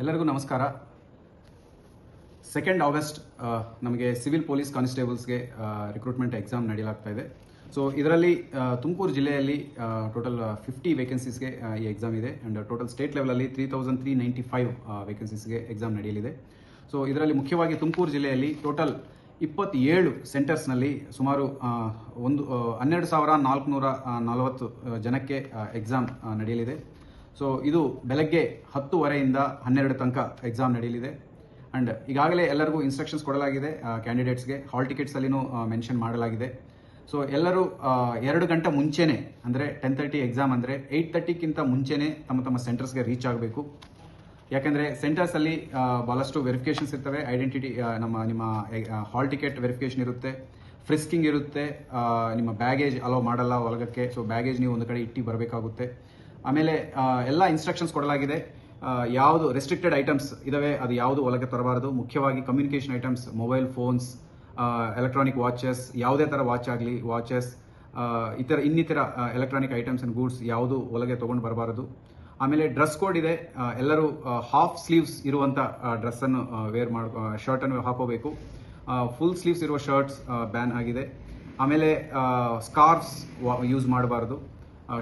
ಎಲ್ಲರಿಗೂ ನಮಸ್ಕಾರ. 2 ಆಗಸ್ಟ್ ನಮಗೆ ಸಿವಿಲ್ ಪೊಲೀಸ್ ಕಾನ್ಸ್ಟೇಬಲ್ಸ್ಗೆ ರಿಕ್ರೂಟ್ಮೆಂಟ್ ಎಕ್ಸಾಮ್ ನಡೆಯಲಾಗ್ತಾ ಇದೆ. ಸೊ ಇದರಲ್ಲಿ ತುಮಕೂರು ಜಿಲ್ಲೆಯಲ್ಲಿ ಟೋಟಲ್ 50 ವೇಕೆನ್ಸೀಸ್ಗೆ ಈ ಎಕ್ಸಾಮ್ ಇದೆ ಆ್ಯಂಡ್ ಟೋಟಲ್ ಸ್ಟೇಟ್ ಲೆವೆಲಲ್ಲಿ 3395 ವೇಕೆನ್ಸೀಸ್ಗೆ ಎಕ್ಸಾಮ್ ನಡೆಯಲಿದೆ. ಸೊ ಇದರಲ್ಲಿ ಮುಖ್ಯವಾಗಿ ತುಮಕೂರು ಜಿಲ್ಲೆಯಲ್ಲಿ ಟೋಟಲ್ 27 ಸೆಂಟರ್ಸ್ನಲ್ಲಿ ಸುಮಾರು 12,440 ಜನಕ್ಕೆ ಎಕ್ಸಾಮ್ ನಡೆಯಲಿದೆ. ಸೊ ಇದು ಬೆಳಗ್ಗೆ 10:30 12 ತನಕ ಎಕ್ಸಾಮ್ ನಡೆಯಲಿದೆ ಆ್ಯಂಡ್ ಈಗಾಗಲೇ ಎಲ್ಲರಿಗೂ ಇನ್ಸ್ಟ್ರಕ್ಷನ್ಸ್ ಕೊಡಲಾಗಿದೆ. ಕ್ಯಾಂಡಿಡೇಟ್ಸ್ಗೆ ಹಾಲ್ ಟಿಕೆಟ್ಸಲ್ಲಿನೂ ಮೆನ್ಷನ್ ಮಾಡಲಾಗಿದೆ. ಸೊ ಎಲ್ಲರೂ 2 ಗಂಟೆ ಮುಂಚೆನೇ, ಅಂದರೆ 10:30 ಎಕ್ಸಾಮ್ ಅಂದರೆ 8:30ಕ್ಕಿಂತ ಮುಂಚೆನೇ ತಮ್ಮ ಸೆಂಟರ್ಸ್ಗೆ ರೀಚ್ ಆಗಬೇಕು. ಯಾಕೆಂದರೆ ಸೆಂಟರ್ಸಲ್ಲಿ ಭಾಳಷ್ಟು ವೆರಿಫಿಕೇಷನ್ಸ್ ಇರ್ತವೆ. ಐಡೆಂಟಿಟಿ, ನಿಮ್ಮ ಹಾಲ್ ಟಿಕೆಟ್ ವೆರಿಫಿಕೇಷನ್ ಇರುತ್ತೆ, ಫ್ರಿಸ್ಕಿಂಗ್ ಇರುತ್ತೆ, ನಿಮ್ಮ ಬ್ಯಾಗೇಜ್ ಅಲೋ ಮಾಡಲ್ಲ ಒಳಗಕ್ಕೆ. ಸೊ ಬ್ಯಾಗೇಜ್ ನೀವು ಒಂದು ಕಡೆ ಇಟ್ಟು ಬರಬೇಕಾಗುತ್ತೆ. ಆಮೇಲೆ ಎಲ್ಲ ಇನ್ಸ್ಟ್ರಕ್ಷನ್ಸ್ ಕೊಡಲಾಗಿದೆ. ಯಾವುದು ರೆಸ್ಟ್ರಿಕ್ಟೆಡ್ ಐಟಮ್ಸ್ ಇದಾವೆ ಅದು ಯಾವುದು ಒಳಗೆ ತರಬಾರದು. ಮುಖ್ಯವಾಗಿ communication items, mobile phones, electronic watches, ಯಾವುದೇ ಥರ ವಾಚ್ ಆಗಲಿ, ವಾಚಸ್, ಇನ್ನಿತರ ಎಲೆಕ್ಟ್ರಾನಿಕ್ ಐಟಮ್ಸ್ ಆ್ಯಂಡ್ ಗೂಡ್ಸ್ ಯಾವುದು ಒಳಗೆ ತೊಗೊಂಡು ಬರಬಾರದು. ಆಮೇಲೆ ಡ್ರೆಸ್ ಕೋಡ್ ಇದೆ. ಎಲ್ಲರೂ ಹಾಫ್ ಸ್ಲೀವ್ಸ್ ಇರುವಂಥ ಡ್ರೆಸ್ಸನ್ನು ಶರ್ಟನ್ನು ಹಾಕೋಬೇಕು. ಫುಲ್ ಸ್ಲೀವ್ಸ್ ಇರುವ ಶರ್ಟ್ಸ್ ಬ್ಯಾನ್ ಆಗಿದೆ. ಆಮೇಲೆ ಸ್ಕಾರ್ಫ್ಸ್ ಯೂಸ್ ಮಾಡಬಾರ್ದು,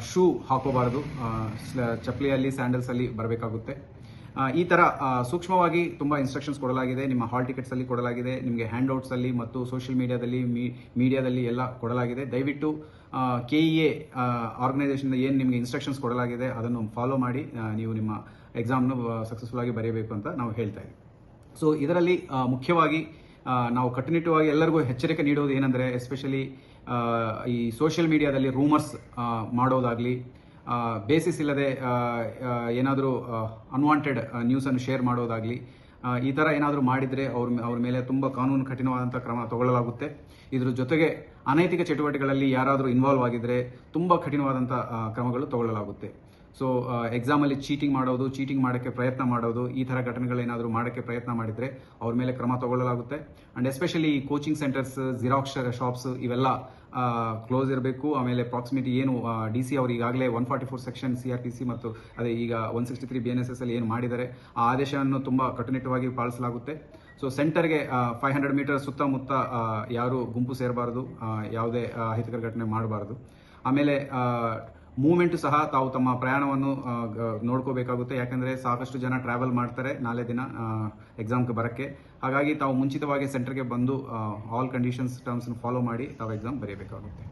ಶೂ ಹಾಕೋಬಾರ್ದು, ಚಪ್ಪಲಿಯಲ್ಲಿ ಸ್ಯಾಂಡಲ್ಸಲ್ಲಿ ಬರಬೇಕಾಗುತ್ತೆ. ಈ ಥರ ಸೂಕ್ಷ್ಮವಾಗಿ ತುಂಬ ಇನ್ಸ್ಟ್ರಕ್ಷನ್ಸ್ ಕೊಡಲಾಗಿದೆ. ನಿಮ್ಮ ಹಾಲ್ ಟಿಕೆಟ್ಸಲ್ಲಿ ಕೊಡಲಾಗಿದೆ, ನಿಮಗೆ ಹ್ಯಾಂಡ್ಔಟ್ಸಲ್ಲಿ ಮತ್ತು ಸೋಷಿಯಲ್ ಮೀಡಿಯಾದಲ್ಲಿ ಎಲ್ಲ ಕೊಡಲಾಗಿದೆ. ದಯವಿಟ್ಟು KEA ಆರ್ಗನೈಸೇಷನ್ ಏನು ನಿಮಗೆ ಇನ್ಸ್ಟ್ರಕ್ಷನ್ಸ್ ಕೊಡಲಾಗಿದೆ ಅದನ್ನು ಫಾಲೋ ಮಾಡಿ ನೀವು ನಿಮ್ಮ ಎಕ್ಸಾಮ್ನ ಸಕ್ಸಸ್ಫುಲ್ ಆಗಿ ಬರೆಯಬೇಕು ಅಂತ ನಾವು ಹೇಳ್ತಾ ಇದ್ದೀವಿ. ಸೊ ಇದರಲ್ಲಿ ಮುಖ್ಯವಾಗಿ ನಾವು ಕಟ್ಟುನಿಟ್ಟುವಾಗಿ ಎಲ್ಲರಿಗೂ ಎಚ್ಚರಿಕೆ ನೀಡೋದು ಏನಂದರೆ, ಎಸ್ಪೆಷಲಿ ಈ ಸೋಷಿಯಲ್ ಮೀಡಿಯಾದಲ್ಲಿ ರೂಮರ್ಸ್ ಮಾಡೋದಾಗಲಿ, ಬೇಸಿಸ್ ಇಲ್ಲದೆ ಏನಾದರೂ ಅನ್ವಾಂಟೆಡ್ ನ್ಯೂಸನ್ನು ಶೇರ್ ಮಾಡೋದಾಗಲಿ, ಈ ಥರ ಏನಾದರೂ ಮಾಡಿದರೆ ಅವ್ರ ಮೇಲೆ ತುಂಬ ಕಾನೂನು ಕಠಿಣವಾದಂಥ ಕ್ರಮ ತಗೊಳ್ಳಲಾಗುತ್ತೆ. ಇದ್ರ ಜೊತೆಗೆ ಅನೈತಿಕ ಚಟುವಟಿಕೆಗಳಲ್ಲಿ ಯಾರಾದರೂ ಇನ್ವಾಲ್ವ್ ಆಗಿದ್ದರೆ ತುಂಬ ಕಠಿಣವಾದಂಥ ಕ್ರಮಗಳು ತಗೊಳ್ಳಲಾಗುತ್ತೆ. ಸೊ ಎಕ್ಸಾಮಲ್ಲಿ ಚೀಟಿಂಗ್ ಮಾಡೋಕ್ಕೆ ಪ್ರಯತ್ನ ಮಾಡೋದು, ಈ ಥರ ಘಟನೆಗಳೇನಾದರೂ ಮಾಡೋಕ್ಕೆ ಪ್ರಯತ್ನ ಮಾಡಿದರೆ ಅವ್ರ ಮೇಲೆ ಕ್ರಮ ತಗೊಳ್ಳಲಾಗುತ್ತೆ. And especially coaching centres, xerox shops ಇವೆಲ್ಲ ಕ್ಲೋಸ್ ಇರಬೇಕು. ಆಮೇಲೆ ಪ್ರಾಕ್ಸಿಮಿಟಿ ಏನು DC ಅವರು ಈಗಾಗಲೇ 144 ಸೆಕ್ಷನ್ CRPC ಮತ್ತು ಅದೇ ಈಗ 163 BNSS ಅಲ್ಲಿ ಏನು ಮಾಡಿದ್ದಾರೆ ಆ ಆದೇಶವನ್ನು ತುಂಬ ಕಟ್ಟುನಿಟ್ಟವಾಗಿ ಪಾಲಿಸಲಾಗುತ್ತೆ. ಸೊ ಸೆಂಟರ್ಗೆ 500 ಮೀಟರ್ ಸುತ್ತಮುತ್ತ ಯಾರು ಗುಂಪು ಸೇರಬಾರದು, ಯಾವುದೇ ಅಹಿತಕರ ಘಟನೆ ಮಾಡಬಾರದು. ಆಮೇಲೆ ಮೂವ್ಮೆಂಟು ಸಹ ತಾವು ತಮ್ಮ ಪ್ರಯಾಣವನ್ನು ನೋಡ್ಕೋಬೇಕಾಗುತ್ತೆ. ಯಾಕಂದರೆ ಸಾಕಷ್ಟು ಜನ ಟ್ರಾವೆಲ್ ಮಾಡ್ತಾರೆ ನಾಳೆ ದಿನ ಎಕ್ಸಾಮ್ಗೆ ಬರೋಕ್ಕೆ. ಹಾಗಾಗಿ ತಾವು ಮುಂಚಿತವಾಗಿ ಸೆಂಟರ್ಗೆ ಬಂದು ಆಲ್ ಕಂಡೀಷನ್ಸ್ ಟರ್ಮ್ಸ್ ಫಾಲೋ ಮಾಡಿ ತಾವು ಎಕ್ಸಾಮ್ ಬರೆಯಬೇಕಾಗುತ್ತೆ.